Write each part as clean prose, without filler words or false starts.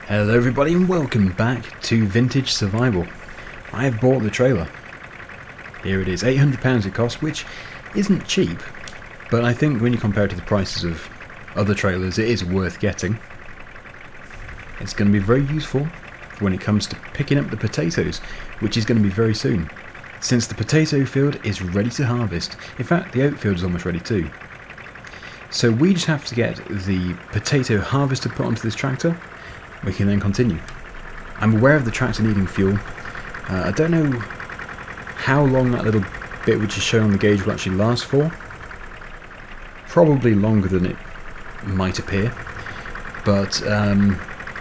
Hello everybody and welcome back to Vintage Survival. I have bought the trailer. Here it is, £800 it costs, which isn't cheap, but I think when you compare it to the prices of other trailers it is worth getting. It's going to be very useful when it comes to picking up the potatoes, which is going to be very soon, since the potato field is ready to harvest. In fact, the oat field is almost ready too. So we just have to get the potato harvester put onto this tractor. We can then continue. I'm aware of the tractor needing fuel. I don't know how long that little bit which is shown on the gauge will actually last for. Probably longer than it might appear. But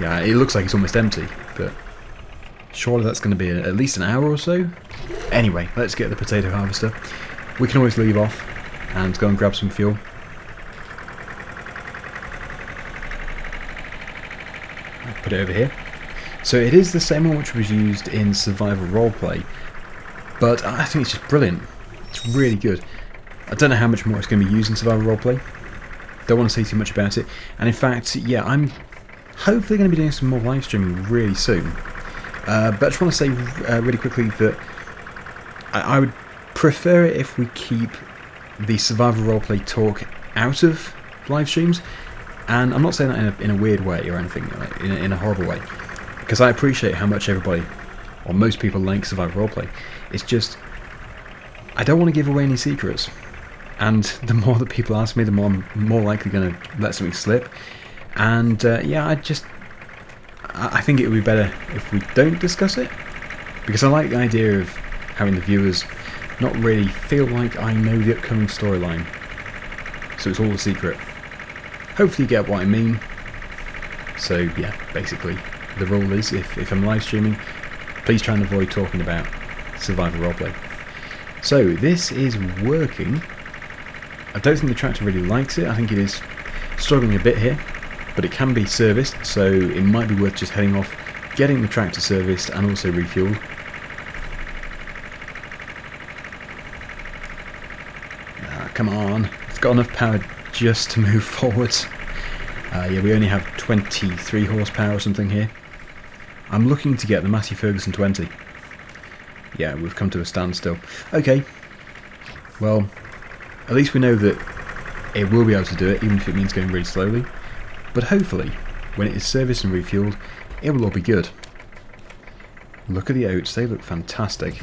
yeah, it looks like it's almost empty. But surely that's going to be at least an hour or so. Anyway, let's get the potato harvester. We can always leave off and go and grab some fuel. Put it over here. So it is the same one which was used in Survival Roleplay, but I think it's just brilliant. It's really good. I don't know how much more it's going to be used in Survival Roleplay. Don't want to say too much about it. And in fact, yeah, I'm hopefully going to be doing some more live streaming really soon. But I just want to say really quickly that I would prefer it if we keep the Survival Roleplay talk out of live streams. And I'm not saying that in a weird way or anything, in a horrible way, because I appreciate how much everybody, or most people, like Survival Roleplay. It's just, I don't want to give away any secrets, and the more that people ask me, the more I'm more likely going to let something slip. And yeah, I think it would be better if we don't discuss it, because I like the idea of having the viewers not really feel like I know the upcoming storyline, so it's all a secret. Hopefully you get what I mean. So yeah, basically the rule is if I'm live streaming, please try and avoid talking about Survival Roleplay. So this is working. I don't think the tractor really likes it. I think it is struggling a bit here, but it can be serviced, so it might be worth just heading off, getting the tractor serviced and also refueled. Come on, it's got enough power just to move forwards. Yeah, we only have 23 horsepower or something here. I'm looking to get the Massey Ferguson 20. Yeah, we've come to a standstill. Okay, well, at least we know that it will be able to do it, even if it means going really slowly. But hopefully, when it is serviced and refueled, it will all be good. Look at the oats, they look fantastic.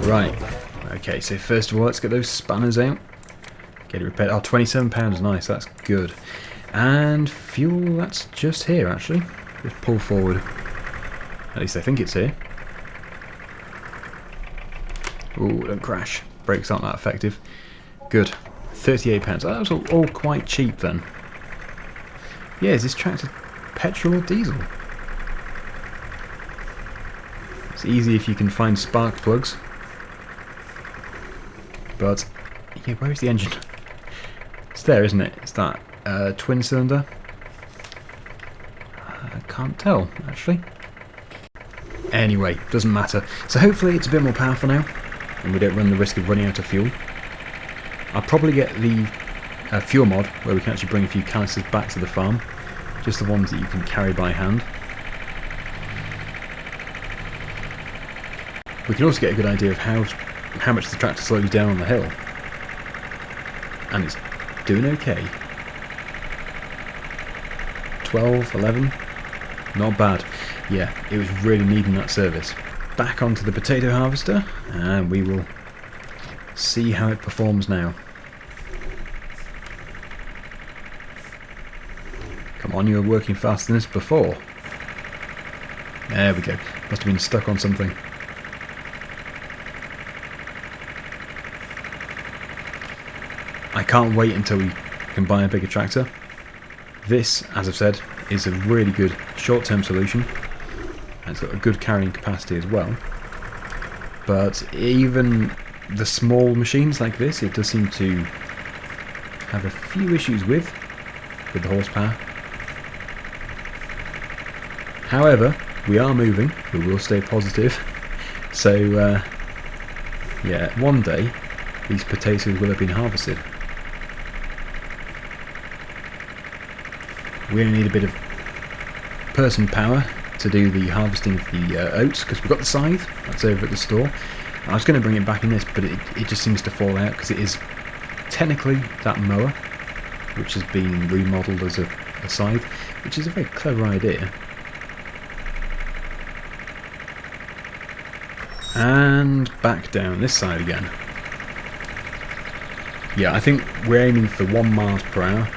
Right, okay, so first of all, let's get those spanners out. Get it repaired. Oh, £27, nice, that's good. And fuel, that's just here, actually. Just pull forward. At least I think it's here. Ooh, don't crash. Brakes aren't that effective. Good. £38. Oh, that was all quite cheap then. Yeah, is this tractor petrol or diesel? It's easy if you can find spark plugs. But, yeah, where is the engine? It's there, isn't it? It's that twin cylinder. I can't tell, actually. Anyway, doesn't matter. So hopefully it's a bit more powerful now, and we don't run the risk of running out of fuel. I'll probably get the fuel mod, where we can actually bring a few canisters back to the farm. Just the ones that you can carry by hand. We can also get a good idea of how much the tractor slows down on the hill. And it's doing okay. 12, 11, not bad. Yeah, it was really needing that service. Back onto the potato harvester, and we will see how it performs now. Come on, you were working faster than this before. There we go. Must have been stuck on something. I can't wait until we can buy a bigger tractor. This, as I've said, is a really good short-term solution, and it's got a good carrying capacity as well. But even the small machines like this, it does seem to have a few issues with the horsepower. However, we are moving, we will stay positive. So, yeah, one day these potatoes will have been harvested. We only need a bit of person power to do the harvesting of the oats, because we've got the scythe, that's over at the store. I was going to bring it back in this, but it just seems to fall out, because it is technically that mower, which has been remodelled as a scythe, which is a very clever idea. And back down this side again. Yeah, I think we're aiming for 1 miles per hour.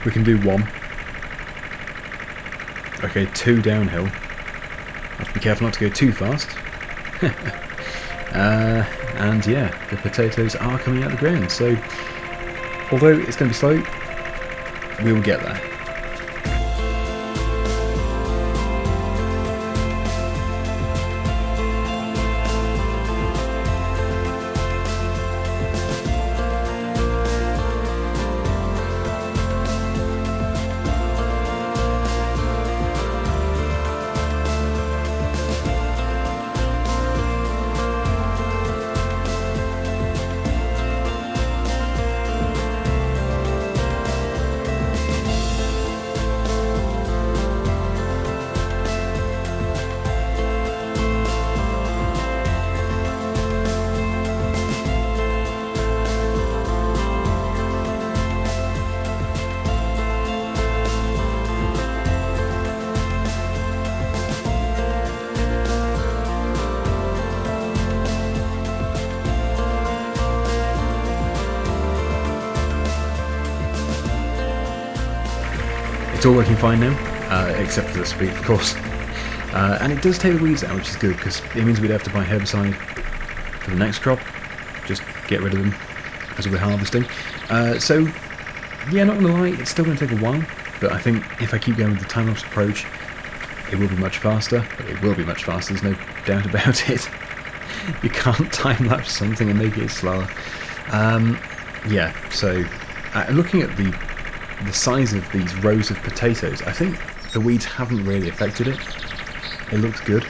We can do 1. Okay, 2 downhill. Have to be careful not to go too fast. And yeah, the potatoes are coming out of the ground, so although it's going to be slow, we will get there. It's all working fine now, except for the speed, of course. And it does take the weeds out, which is good, because it means we'd have to buy herbicide for the next crop. Just get rid of them as we're harvesting. So, yeah, not going to lie, it's still going to take a while, but I think if I keep going with the time-lapse approach, it will be much faster. It will be much faster, there's no doubt about it. You can't time-lapse something and make it slower. Yeah, so looking at the size of these rows of potatoes, I think the weeds haven't really affected it. It looks good.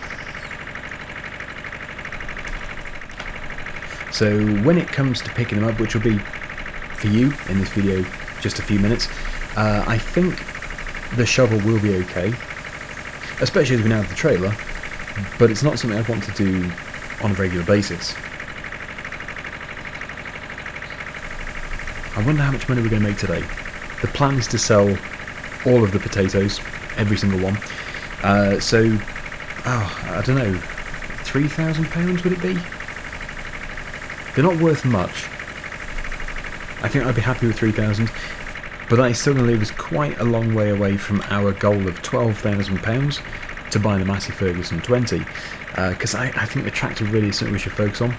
So when it comes to picking them up, which will be for you in this video just a few minutes, I think the shovel will be okay, especially as we now have the trailer, but it's not something I want to do on a regular basis. I wonder how much money we're going to make today. The plan is to sell all of the potatoes, every single one. So, I don't know, £3,000 would it be? They're not worth much. I think I'd be happy with 3,000, but that is still going to leave us quite a long way away from our goal of £12,000 to buy the Massey Ferguson 20, because I think the tractor really is something we should focus on.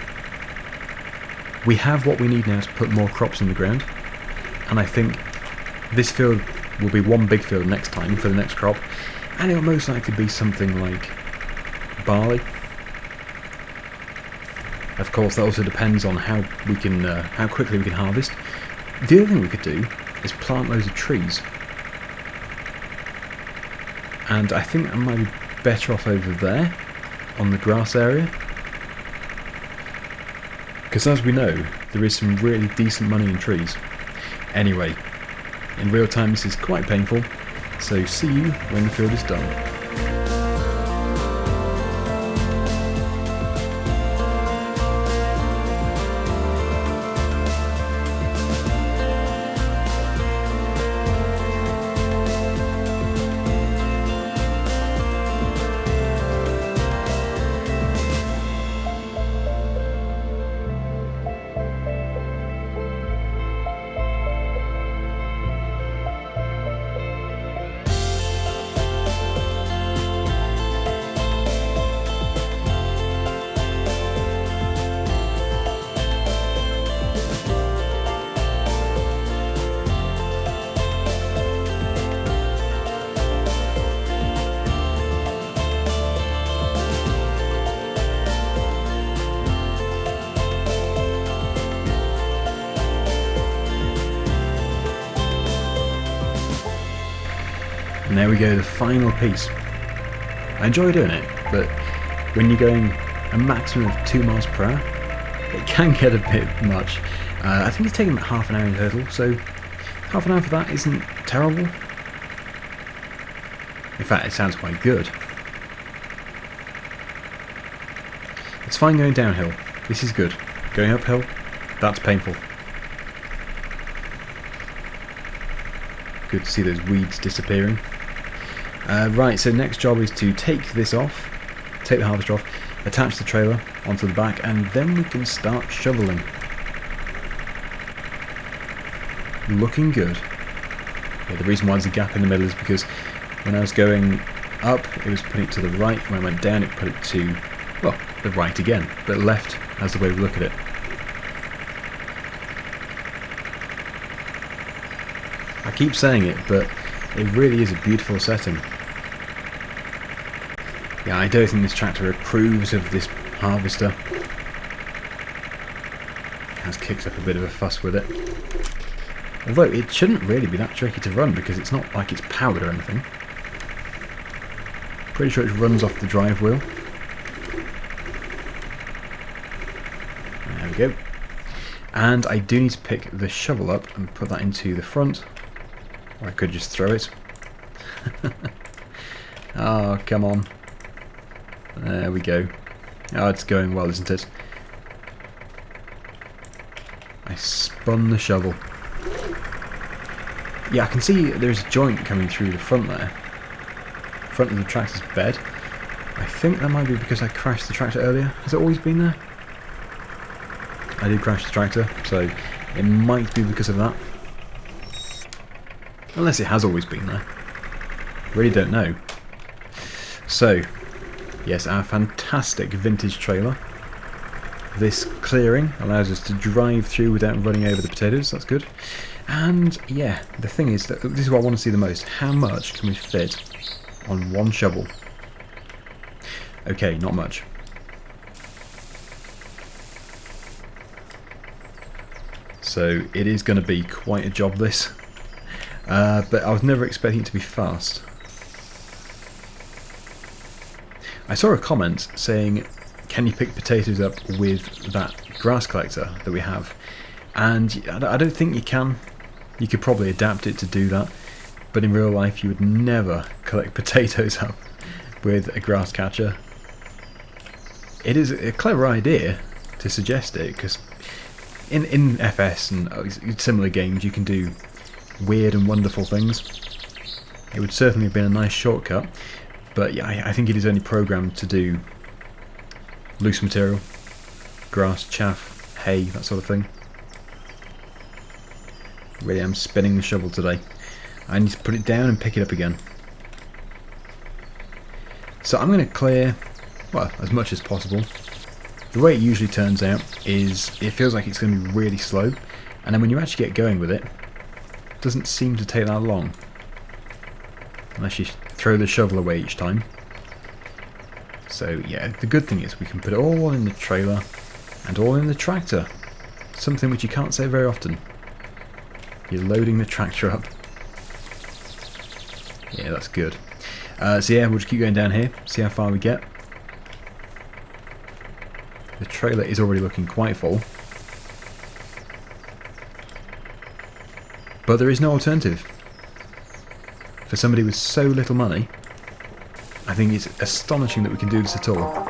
We have what we need now to put more crops in the ground, and I think this field will be one big field next time for the next crop, and it will most likely be something like barley. Of course, that also depends on how quickly we can harvest. The other thing we could do is plant loads of trees, and I think I might be better off over there on the grass area, because as we know, there is some really decent money in trees. Anyway, in real time this is quite painful, so see you when the field is done. And there we go, the final piece. I enjoy doing it, but when you're going a maximum of 2 miles per hour, it can get a bit much. I think it's taken about half an hour in total, so half an hour for that isn't terrible. In fact, it sounds quite good. It's fine going downhill. This is good. Going uphill, that's painful. Good to see those weeds disappearing. Right, so next job is to take this off, take the harvester off, attach the trailer onto the back, and then we can start shoveling. Looking good. Yeah, the reason why there's a gap in the middle is because when I was going up, it was putting it to the right. When I went down, it put it to, well, the right again, but left as the way we look at it. I keep saying it, but it really is a beautiful setting. Yeah, I don't think this tractor approves of this harvester. It has kicked up a bit of a fuss with it. Although it shouldn't really be that tricky to run because it's not like it's powered or anything. Pretty sure it runs off the drive wheel. There we go. And I do need to pick the shovel up and put that into the front. Or I could just throw it. Oh, come on. There we go. Oh, it's going well, isn't it? I spun the shovel. Yeah, I can see there's a joint coming through the front there. Front of the tractor's bed. I think that might be because I crashed the tractor earlier. Has it always been there? I did crash the tractor, so it might be because of that. Unless it has always been there. Really don't know. So, yes, our fantastic vintage trailer. This clearing allows us to drive through without running over the potatoes, that's good. And yeah, the thing is, that this is what I want to see the most. How much can we fit on one shovel? Okay, not much. So it is going to be quite a job, this. But I was never expecting it to be fast. I saw a comment saying, can you pick potatoes up with that grass collector that we have? And I don't think you can. You could probably adapt it to do that, but in real life you would never collect potatoes up with a grass catcher. It is a clever idea to suggest it, because in FS and similar games you can do weird and wonderful things. It would certainly have been a nice shortcut, but yeah, I think it is only programmed to do loose material, grass, chaff, hay, that sort of thing. Really am spinning the shovel today. I need to put it down and pick it up again. So I'm going to clear, well, as much as possible. The way it usually turns out is it feels like it's going to be really slow, and then when you actually get going with it, it doesn't seem to take that long. Unless you throw the shovel away each time. So yeah, the good thing is we can put it all in the trailer and all in the tractor. Something which you can't say very often. You're loading the tractor up. Yeah, that's good. So yeah, we'll just keep going down here, see how far we get. The trailer is already looking quite full. But there is no alternative. For somebody with so little money, I think it's astonishing that we can do this at all.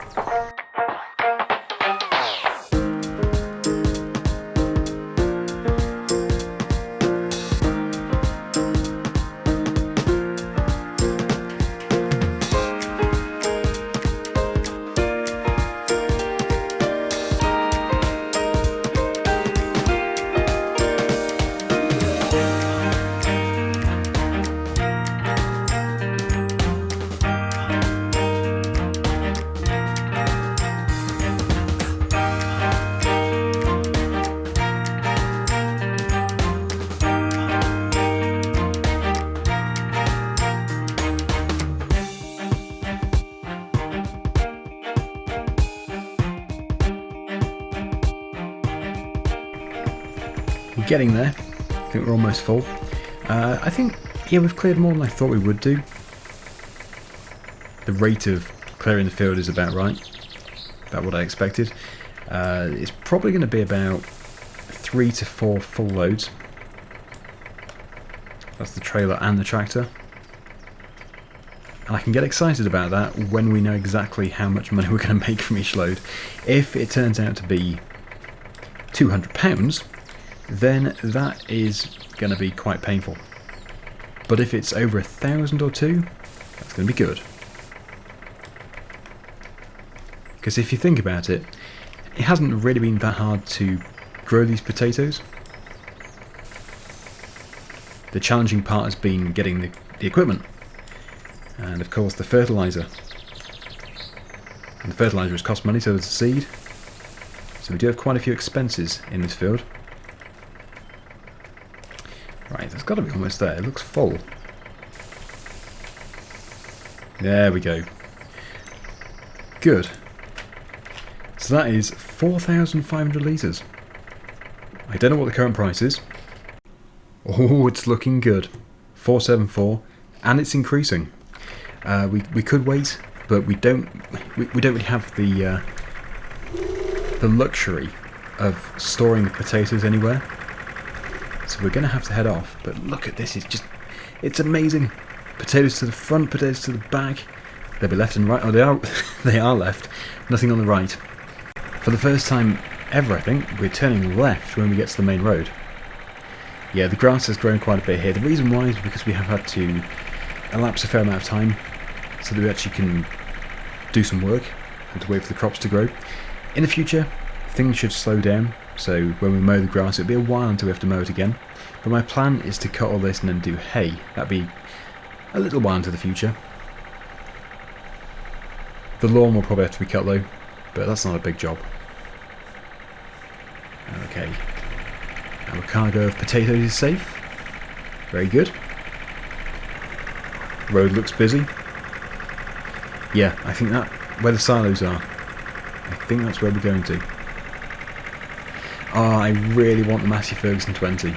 We're getting there. I think we're almost full. I think Yeah, we've cleared more than I thought we would do. The rate of clearing the field is about right. About what I expected. It's probably going to be about 3 to 4 full loads. That's the trailer and the tractor. And I can get excited about that when we know exactly how much money we're going to make from each load. If it turns out to be £200, then that is going to be quite painful. But if it's over 1,000 or two, that's going to be good. Because if you think about it, it hasn't really been that hard to grow these potatoes. The challenging part has been getting the equipment. And of course the fertiliser. And the fertiliser has cost money, so does the seed. So we do have quite a few expenses in this field. Right, that's got to be almost there. It looks full. There we go. Good. So that is 4,500 litres. I don't know what the current price is. Oh, it's looking good. 474, and it's increasing. We could wait, but we don't really have the luxury of storing the potatoes anywhere. So we're going to have to head off. But look at this! It's amazing. Potatoes to the front, potatoes to the back. They'll be left and right. Oh, they are left. Nothing on the right. For the first time ever, I think, we're turning left when we get to the main road. Yeah, the grass has grown quite a bit here. The reason why is because we have had to elapse a fair amount of time so that we actually can do some work and to wait for the crops to grow. In the future, things should slow down, so when we mow the grass it'll be a while until we have to mow it again. But my plan is to cut all this and then do hay. That'd be a little while into the future. The lawn will probably have to be cut though, but that's not a big job. Okay. Our cargo of potatoes is safe. Very good. Road looks busy. Yeah, I think that where the silos are. I think that's where we're going to. Oh, I really want the Massey Ferguson 20.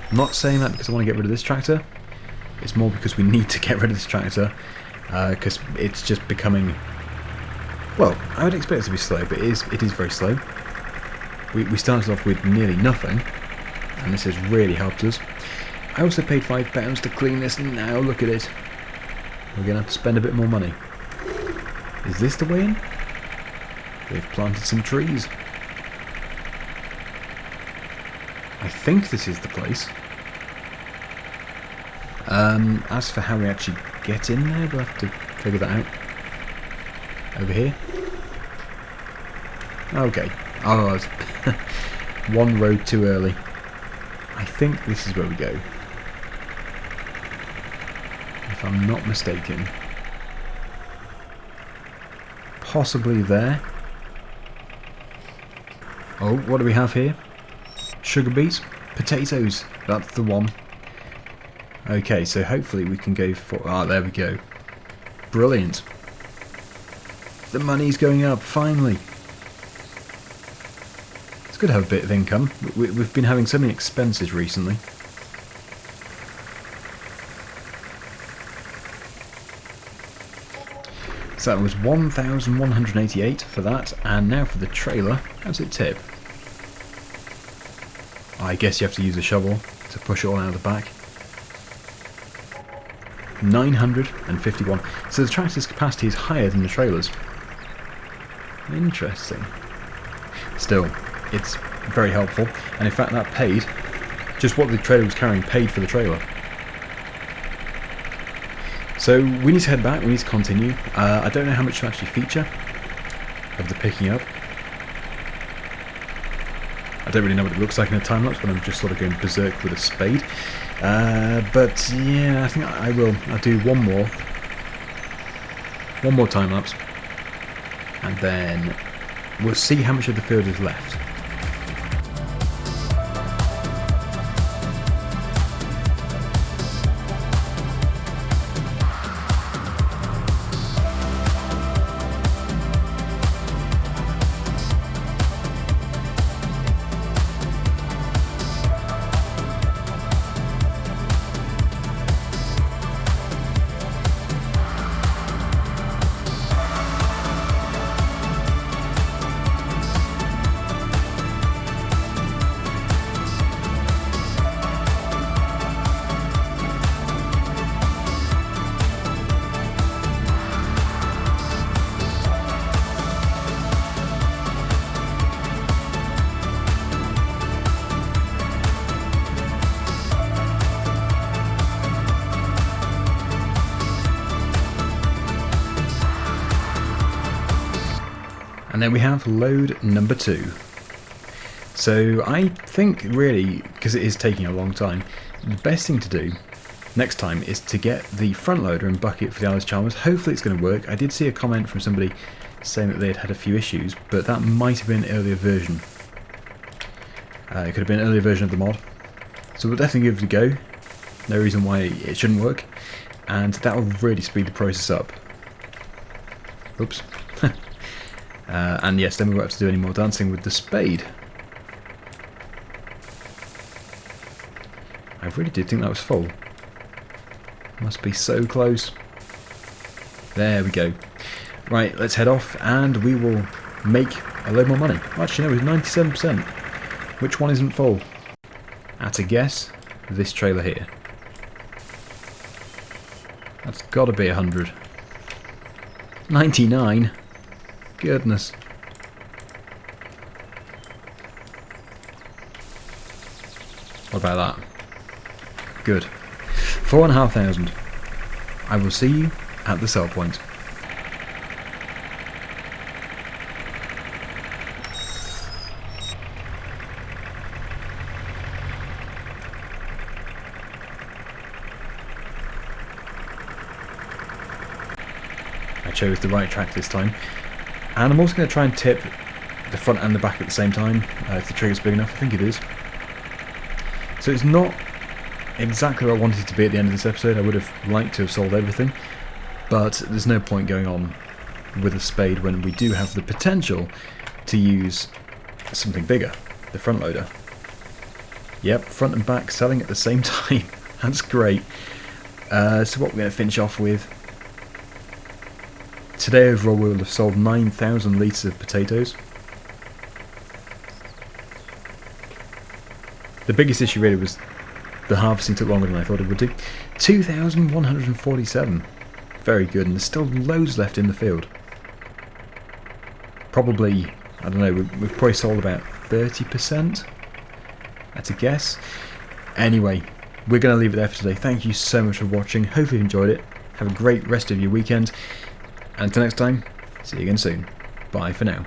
I'm not saying that because I want to get rid of this tractor. It's more because we need to get rid of this tractor. Because it's just becoming... Well, I would expect it to be slow, but it is very slow. We started off with nearly nothing, and this has really helped us. I also paid £5 to clean this, and now look at it. We're going to have to spend a bit more money. Is this the way in? They've planted some trees. I think this is the place. As for how we actually get in there, we'll have to figure that out. Over here? Okay. Oh, it's one road too early. I think this is where we go. If I'm not mistaken. Possibly there. Oh, what do we have here? Sugar beets? Potatoes. That's the one. Okay, so hopefully we can go for... Ah, there we go. Brilliant. The money's going up, finally. It's good to have a bit of income. We've been having so many expenses recently. So that was 1,188 for that, and now for the trailer. How's it tip? I guess you have to use a shovel to push it all out of the back. 951. So the tractor's capacity is higher than the trailer's. Interesting. Still, it's very helpful, and in fact that paid, just what the trailer was carrying paid for the trailer. So we need to head back, we need to continue. I don't know how much to actually feature of the picking up. I don't really know what it looks like in a time-lapse when I'm just sort of going berserk with a spade. But yeah, I think I will. I'll do one more time-lapse, and then we'll see how much of the field is left. And then we have load number 2. So I think really, because it is taking a long time, the best thing to do next time is to get the front loader and bucket for the Alice Chalmers. Hopefully it's going to work. I did see a comment from somebody saying that they had had a few issues, but that might have been an earlier version. It could have been an earlier version of the mod. So we'll definitely give it a go. No reason why it shouldn't work. And that will really speed the process up. Oops. And yes, then we won't have to do any more dancing with the spade. I really did think that was full. Must be so close. There we go. Right, let's head off and we will make a load more money. Actually, no, it was 97%. Which one isn't full? At a guess, this trailer here. That's got to be 100. 99? Goodness. What about that? Good. 4,500. I will see you at the sell point. I chose the right track this time. And I'm also going to try and tip the front and the back at the same time, if the trigger's big enough. I think it is. So it's not exactly where I wanted it to be at the end of this episode. I would have liked to have sold everything, but there's no point going on with a spade when we do have the potential to use something bigger, the front loader. Yep, front and back selling at the same time. That's great. So what we're going to finish off with. Today overall we will have sold 9,000 litres of potatoes. The biggest issue really was the harvesting took longer than I thought it would do. 2,147. Very good, and there's still loads left in the field. Probably, I don't know, we've probably sold about 30%. That's a guess. Anyway, we're going to leave it there for today. Thank you so much for watching. Hopefully you enjoyed it. Have a great rest of your weekend. And until next time, see you again soon. Bye for now.